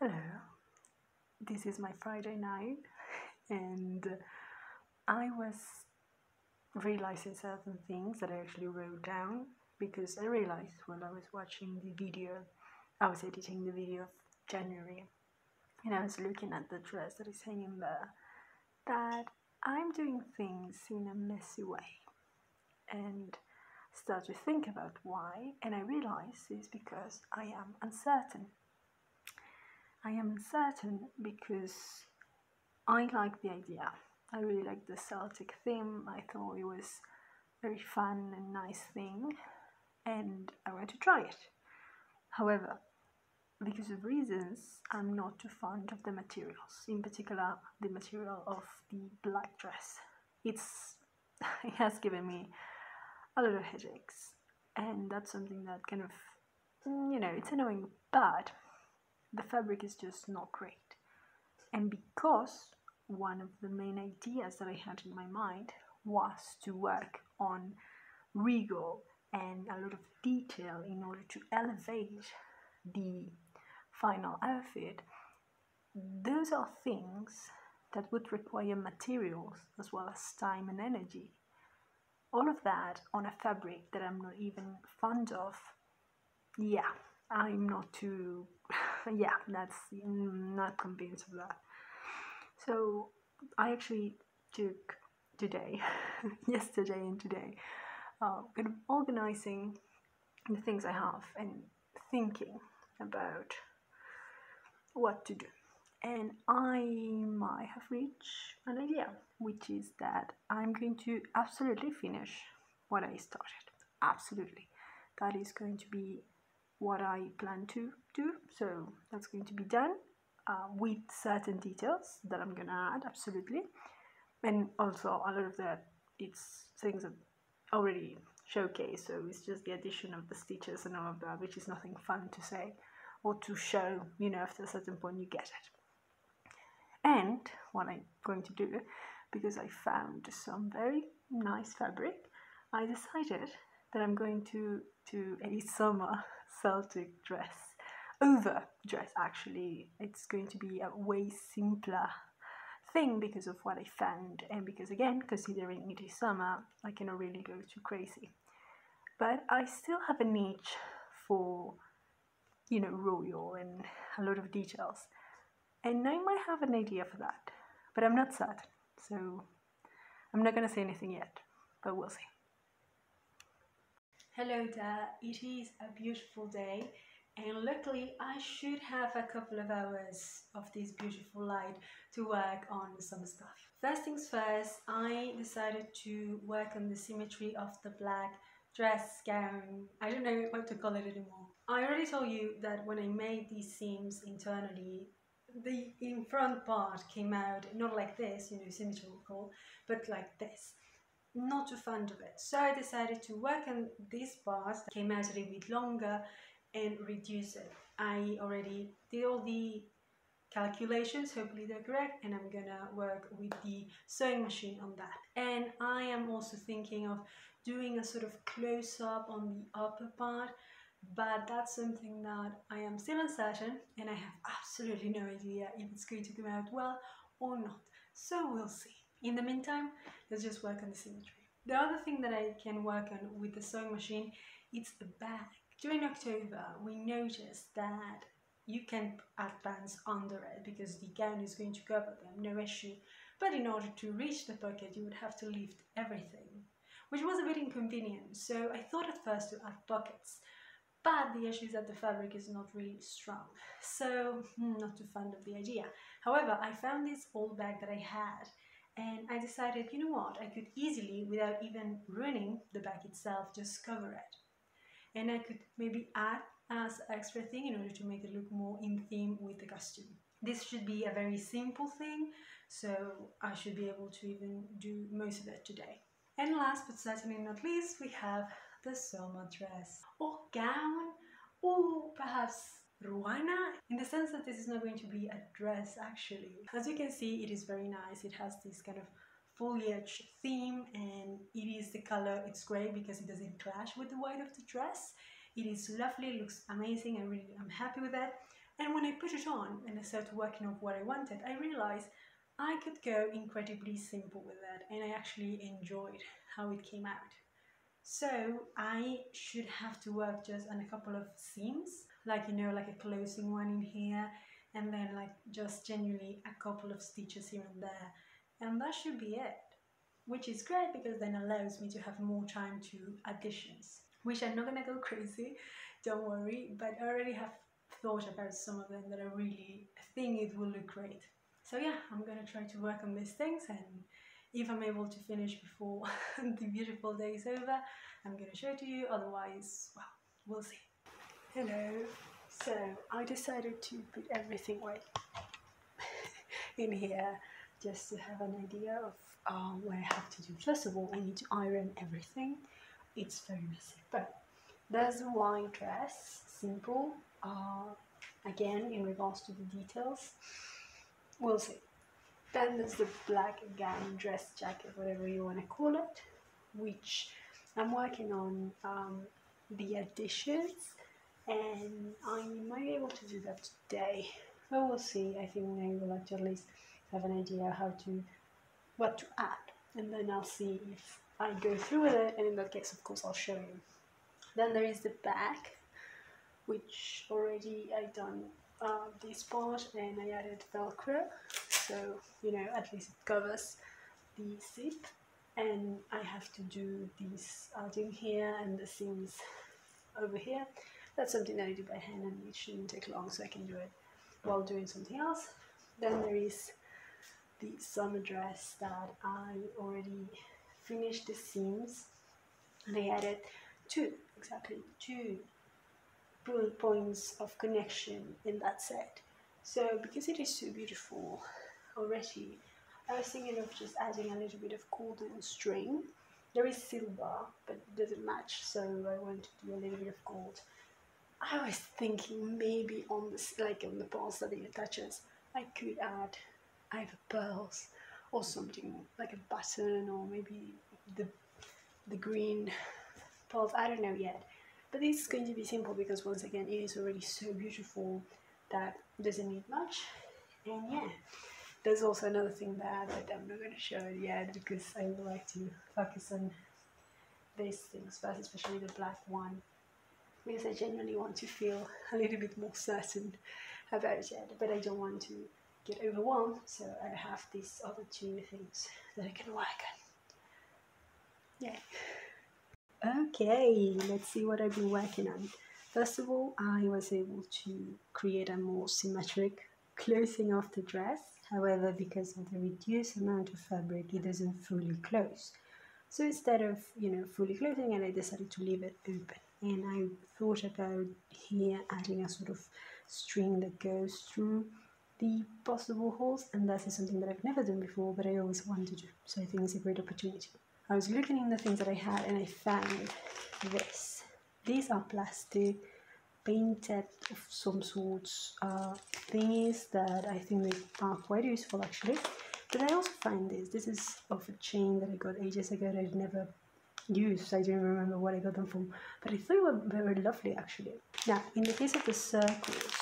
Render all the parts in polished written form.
Hello, this is my Friday night, and I was realizing certain things that I actually wrote down because I realized while I was watching the video, I was editing the video of January, and I was looking at the dress that is hanging there, that I'm doing things in a messy way, and start to think about why, and I realize it's because I am uncertain. I am uncertain because I like the idea. I really like the Celtic theme. I thought it was very fun and nice thing, and I want to try it. However, because of reasons, I'm not too fond of the materials. In particular, the material of the black dress. It's it has given me a lot of headaches, and that's something that kind of it's annoying, but the fabric is just not great. And because one of the main ideas that I had in my mind was to work on regal and a lot of detail in order to elevate the final outfit, those are things that would require materials as well as time and energy. All of that on a fabric that I'm not even fond of. Yeah, I'm not too yeah, that's not convinced of that. So I actually took today, yesterday and today, kind of organizing the things I have and thinking about what to do. And I might have reached an idea, which is that I'm going to absolutely finish what I started. Absolutely. That is going to be what I plan to do. So that's going to be done with certain details that I'm gonna add, absolutely. And also a lot of that, it's things that already showcase, so it's just the addition of the stitches and all of that, which is nothing fun to say or to show, after a certain point you get it. And what I'm going to do, because I found some very nice fabric, I decided that I'm going to do a summer Celtic dress. Over dress, actually. It's going to be a way simpler thing because of what I found, and because, again, considering it is summer, I cannot really go too crazy. But I still have a niche for, royal and a lot of details. And I might have an idea for that, but I'm not certain. So I'm not going to say anything yet, but we'll see. Hello there, it is a beautiful day, and luckily I should have a couple of hours of this beautiful light to work on some stuff. First things first, I decided to work on the symmetry of the black dress gown. I don't know what to call it anymore. I already told you that when I made these seams internally, the in front part came out not like this, symmetrical, but like this. Not too fond of it. So I decided to work on this part that came out a little bit longer and reduce it. I already did all the calculations, hopefully they're correct, and I'm gonna work with the sewing machine on that. And I am also thinking of doing a sort of close-up on the upper part, but that's something that I am still uncertain, and I have absolutely no idea if it's going to come out well or not. So we'll see. In the meantime, let's just work on the symmetry. The other thing that I can work on with the sewing machine, it's the bag. During October, we noticed that you can add bands under it because the gown is going to cover them, no issue. But in order to reach the pocket, you would have to lift everything, which was a bit inconvenient. So I thought at first to add pockets, but the issue is that the fabric is not really strong, so not too fond of the idea. However, I found this old bag that I had, and I decided, you know what, I could easily, without even ruining the bag itself, just cover it. And I could maybe add as extra thing in order to make it look more in theme with the costume. This should be a very simple thing, so I should be able to even do most of it today. And last but certainly not least, we have the summer dress or gown, or perhaps ruana, in the sense that this is not going to be a dress actually. As you can see, it is very nice. It has this kind of foliage theme, and it is the color, it's grey because it doesn't clash with the white of the dress. It is lovely, looks amazing, I'm happy with that. And when I put it on and I started working on what I wanted, I realized I could go incredibly simple with that, and I actually enjoyed how it came out. So I should have to work just on a couple of seams, like like a closing one in here, and then like just genuinely a couple of stitches here and there, and that should be it. Which is great because then allows me to have more time to additions, which I'm not gonna go crazy, don't worry, but I already have thought about some of them that I really think it will look great. So yeah, I'm gonna try to work on these things, and if I'm able to finish before the beautiful day is over, I'm gonna show it to you. Otherwise, well, we'll see. Hello. So I decided to put everything away in here just to have an idea of what I have to do. First of all, I need to iron everything. It's very messy, but there's a white dress, simple. Again, in regards to the details, we'll see. Then there's the black gown, dress, jacket, whatever you want to call it, which I'm working on the additions, and I might be able to do that today. But we'll see. I think I will like to at least have an idea what to add, and then I'll see if I go through with it, and in that case, of course, I'll show you. Then there is the back, which already I done this part, and I added Velcro, so at least it covers the zip, and I have to do this adding here and the seams over here. That's something that I do by hand, and it shouldn't take long, so I can do it while doing something else. Then there is the summer dress that I already finished the seams, and I added exactly two bullet points of connection in that set. So because it is so beautiful already, I was thinking of just adding a little bit of golden string. There is silver, but it doesn't match, so I want to do a little bit of gold. I was thinking maybe on the parts that it attaches, I could add either pearls or something like a button, or maybe the green pearls. I don't know yet, but this is going to be simple because once again it is already so beautiful that it doesn't need much. And yeah, there's also another thing that I'm not going to show it yet because I would like to focus on these things first, especially the black one, because I genuinely want to feel a little bit more certain about it, but I don't want to get overwhelmed, so I have these other two things that I can work on. Yeah. Okay, let's see what I've been working on. First of all, I was able to create a more symmetric closing of the dress. However, because of the reduced amount of fabric, it doesn't fully close. So instead of fully closing it, I decided to leave it open. And I thought about here adding a sort of string that goes through the possible holes, and that is something that I've never done before, but I always wanted to do. So I think it's a great opportunity. I was looking in the things that I had, and I found this. These are plastic painted of some sorts thingies that I think they are quite useful actually. But I also find this is of a chain that I got ages ago that I'd never used. I don't remember what I got them from, but I thought they were very lovely actually. Now, in the case of the circles,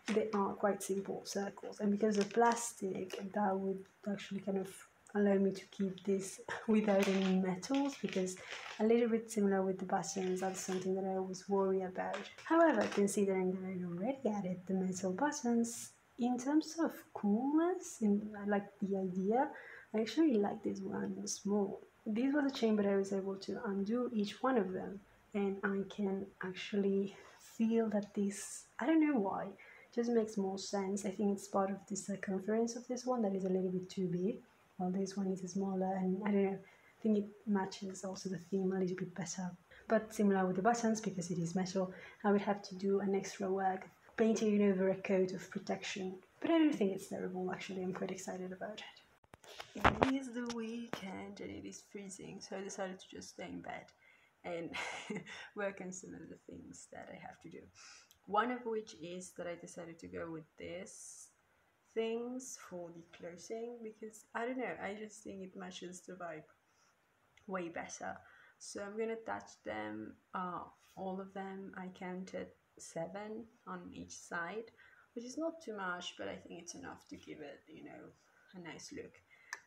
they are quite simple circles, and because of plastic, that would actually kind of allow me to keep this without any metals, because a little bit similar with the buttons, that's something that I always worry about. However, considering that I already added the metal buttons, in terms of coolness, and I like the idea, I actually like this one small. This was a chain, but I was able to undo each one of them, and I can actually feel that this, I don't know why, just makes more sense. I think it's part of the circumference of this one that is a little bit too big, while this one is smaller, and I don't know, I think it matches also the theme a little bit better. But similar with the buttons, because it is metal, I would have to do an extra work painting over a coat of protection. But I don't think it's terrible, actually. I'm quite excited about it. It is the weekend and it is freezing, so I decided to just stay in bed and work on some of the things that I have to do. One of which is that I decided to go with this things for the closing, because I don't know, I just think it matches the vibe way better. So I'm gonna attach them, all of them. I counted 7 on each side which is not too much, but I think it's enough to give it, you know, a nice look.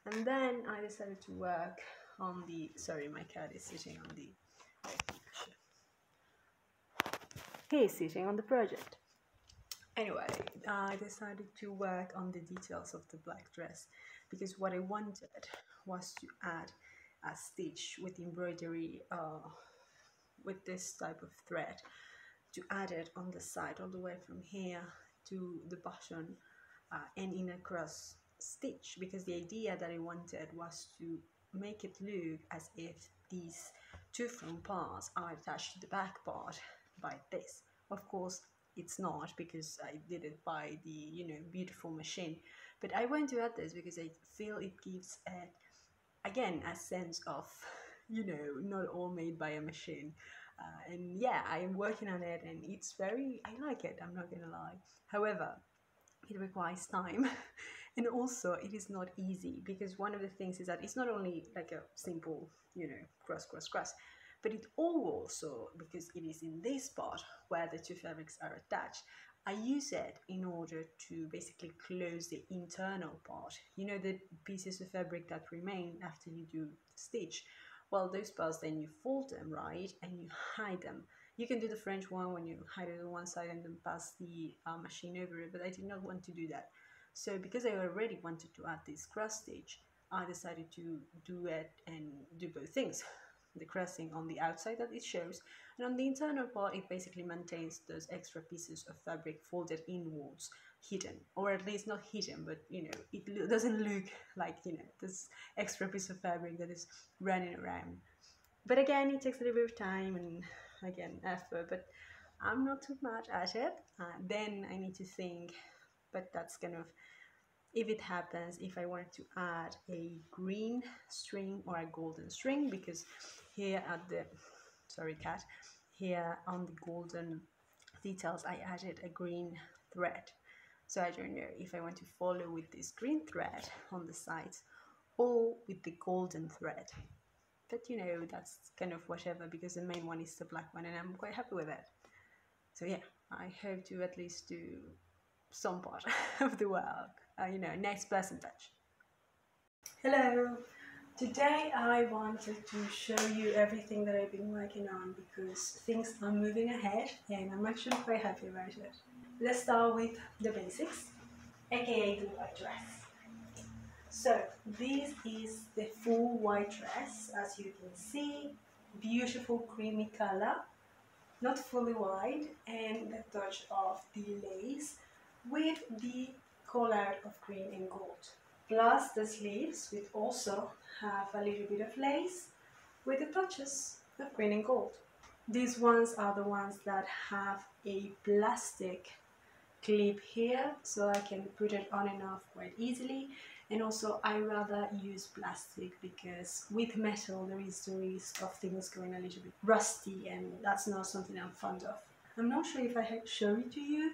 And then I decided to work on the, sorry, my cat is sitting on the, he is sitting on the project. Anyway, I decided to work on the details of the black dress because what I wanted was to add a stitch with embroidery with this type of thread, to add it on the side all the way from here to the button and in a cross stitch, because the idea that I wanted was to make it look as if these two front parts are attached to the back part by this. Of course it's not, because I did it by the, you know, beautiful machine, but I want to add this because I feel it gives again a sense of, you know, not all made by a machine. And yeah, I am working on it and it's very, I like it, I'm not gonna lie. However, it requires time and also it is not easy, because one of the things is that it's not only like a simple, you know, cross cross cross, but it also, because it is in this part where the two fabrics are attached, I use it in order to basically close the internal part, you know, the pieces of fabric that remain after you do the stitch. Well, those parts, then you fold them, right, and you hide them. You can do the French one when you hide it on one side and then pass the machine over it, but I did not want to do that. So because I already wanted to add this cross stitch, I decided to do it and do both things. The crossing on the outside that it shows, and on the internal part it basically maintains those extra pieces of fabric folded inwards, hidden, or at least not hidden, but you know, it doesn't look like, you know, this extra piece of fabric that is running around. But again, it takes a little bit of time and again effort, but I'm not too mad at it. Then I need to think, but that's kind of, if it happens, if I wanted to add a green string or a golden string, because here at the, sorry cat, here on the golden details I added a green thread. So I don't know if I want to follow with this green thread on the sides or with the golden thread. But you know, that's kind of whatever, because the main one is the black one and I'm quite happy with it. So yeah, I hope to at least do some part of the work, you know, nice pleasant touch. Hello! Today I wanted to show you everything that I've been working on, because things are moving ahead and I'm actually quite happy about it. Let's start with the basics, aka the white dress. So this is the full white dress, as you can see, beautiful creamy color, not fully white, and a touch of the lace with the collar of green and gold. Plus the sleeves, which also have a little bit of lace with the touches of green and gold. These ones are the ones that have a plastic clip here, so I can put it on and off quite easily. And also I rather use plastic, because with metal there is the risk of things going a little bit rusty, and that's not something I'm fond of. I'm not sure if I had shown it to you,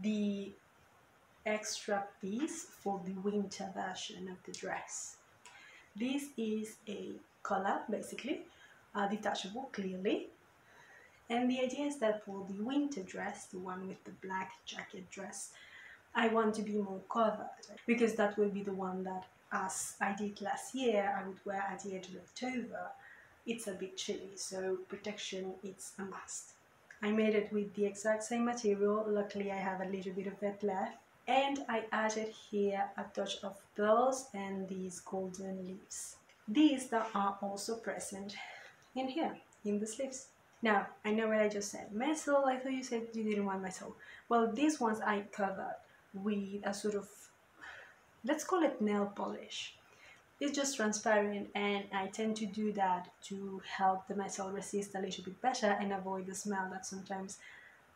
the extra piece for the winter version of the dress. This is a collar, basically, detachable clearly. And the idea is that for the winter dress, the one with the black jacket dress, I want to be more covered, because that will be the one that, as I did last year, I would wear at the end of October. It's a bit chilly, so protection is a must. I made it with the exact same material. Luckily I have a little bit of it left, and I added here a touch of pearls and these golden leaves. These that are also present in here, in the sleeves. Now, I know what I just said. Metal, I thought you said you didn't want metal. Well, these ones I covered with a sort of, let's call it nail polish. It's just transparent, and I tend to do that to help the metal resist a little bit better and avoid the smell that sometimes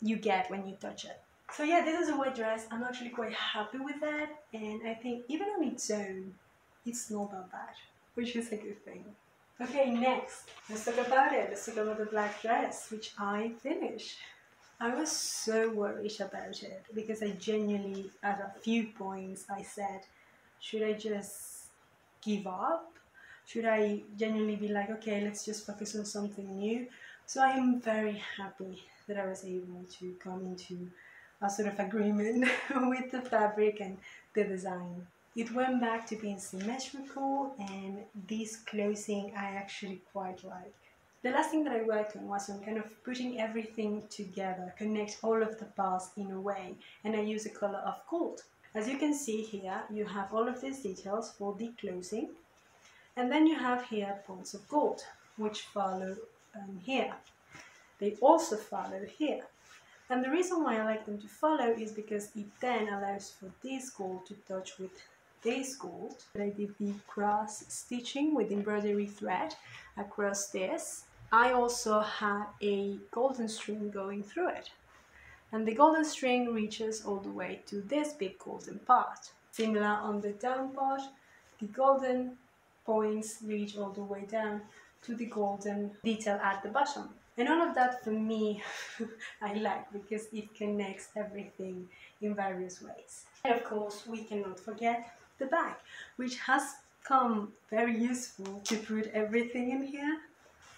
you get when you touch it. So yeah, this is a white dress. I'm actually quite happy with that, and I think even on its own, it's not that bad, which is a good thing. Okay, next, let's talk about it. Let's talk about the black dress, which I finished. I was so worried about it, because I genuinely, at a few points, I said, should I just give up? Should I genuinely be like, okay, let's just focus on something new? So I am very happy that I was able to come into a sort of agreement with the fabric and the design. It went back to being symmetrical, and this closing I actually quite like. The last thing that I worked on was on kind of putting everything together, connect all of the parts in a way, and I use a color of gold. As you can see here, you have all of these details for the closing, and then you have here points of gold, which follow here. They also follow here. And the reason why I like them to follow is because it then allows for this gold to touch with this gold. I did the cross stitching with embroidery thread across this. I also had a golden string going through it. And the golden string reaches all the way to this big golden part. Similar on the down part, the golden points reach all the way down to the golden detail at the bottom. And all of that for me I like, because it connects everything in various ways. And of course we cannot forget the back, which has come very useful to put everything in here.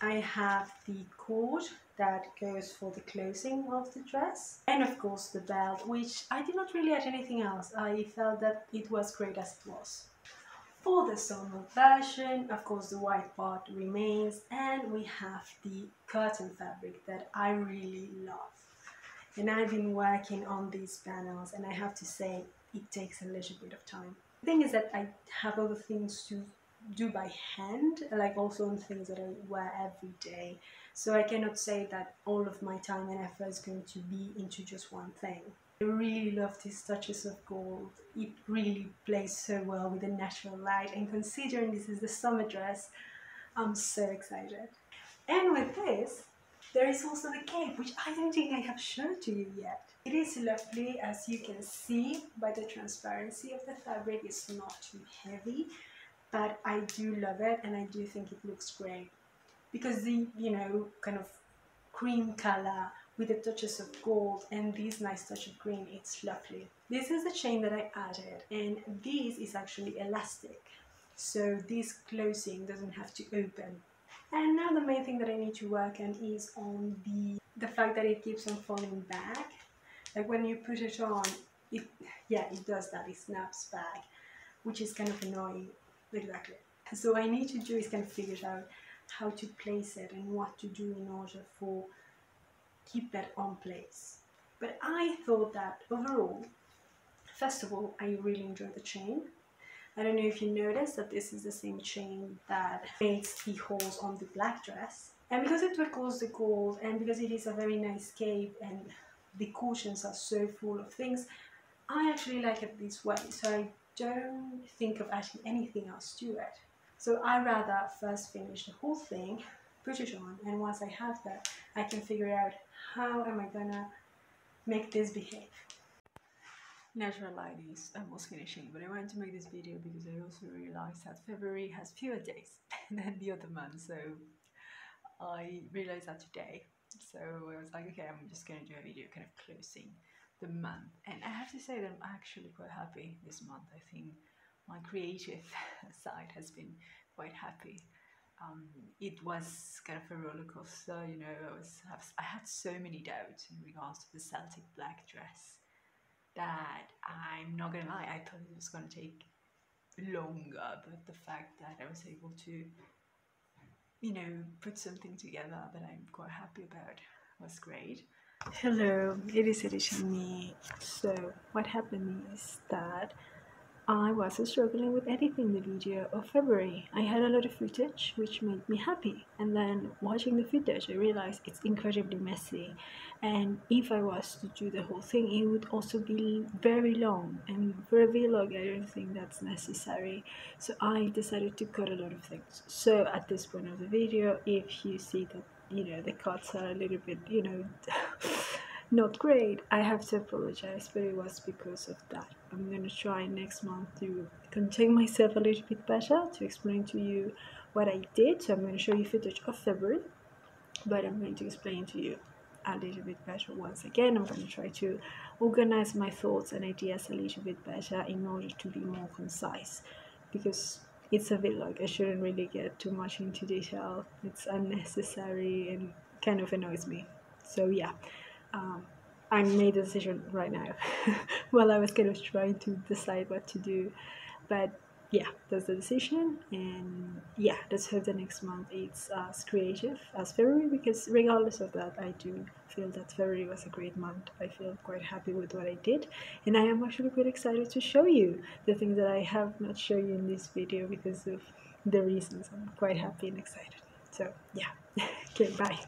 I have the cord that goes for the closing of the dress, and of course the belt, which I did not really add anything else. I felt that it was great as it was. For the summer version, of course the white part remains, and we have the cotton fabric that I really love. And I've been working on these panels, and I have to say it takes a little bit of time. The thing is that I have other things to do by hand, like also on things that I wear every day. So I cannot say that all of my time and effort is going to be into just one thing. I really love these touches of gold. It really plays so well with the natural light, and considering this is the summer dress, I'm so excited. And with this, there is also the cape, which I don't think I have shown to you yet. It is lovely, as you can see by the transparency of the fabric. It's not too heavy, but I do love it, and I do think it looks great. Because the, kind of cream color with the touches of gold and this nice touch of green, it's lovely. This is the chain that I added, and this is actually elastic, so this closing doesn't have to open. And now the main thing that I need to work on is on the fact that it keeps on falling back. Like when you put it on, it does that, it snaps back, which is kind of annoying. Exactly. So what I need to do is kind of figure out how to place it and what to do in order for keep that on place. But I thought that overall, first of all, I really enjoy the chain. I don't know if you noticed that this is the same chain that makes the holes on the black dress. And because it records the gold, and because it is a very nice cape and the cushions are so full of things, I actually like it this way. So I don't think of adding anything else to it. So I rather first finish the whole thing, put it on, and once I have that, I can figure out how am I gonna make this behave. Natural light is almost finishing, but I wanted to make this video because I also realized that February has fewer days than the other months, so I realized that today. So I was like, okay, I'm just going to do a video kind of closing the month, and I have to say that I'm actually quite happy this month. I think my creative side has been quite happy. It was kind of a roller coaster, I had so many doubts in regards to the Celtic black dress that I'm not gonna lie, I thought it was gonna take longer, but the fact that I was able to, put something together that I'm quite happy about was great. Hello, it is Edition Me. So what happened is that I was struggling with editing the video of February. I had a lot of footage which made me happy, and then watching the footage I realized it's incredibly messy, and if I was to do the whole thing it would also be very long, and for a vlog I don't think that's necessary, so I decided to cut a lot of things. So at this point of the video, if you see that the cuts are a little bit not great, I have to apologize, but it was because of that. I'm going to try next month to contain myself a little bit better, to explain to you what I did. So I'm going to show you footage of February, but I'm going to explain to you a little bit better once again. I'm going to try to organize my thoughts and ideas a little bit better in order to be more concise, because it's a vlog. I shouldn't really get too much into detail. It's unnecessary and kind of annoys me. So yeah. I made a decision right now while I was kind of trying to decide what to do. But yeah, that's the decision. And yeah, let's hope the next month it's as creative as February, because regardless of that, I do feel that February was a great month. I feel quite happy with what I did. And I am actually quite excited to show you the things that I have not shown you in this video because of the reasons. I'm quite happy and excited. So yeah, okay, bye.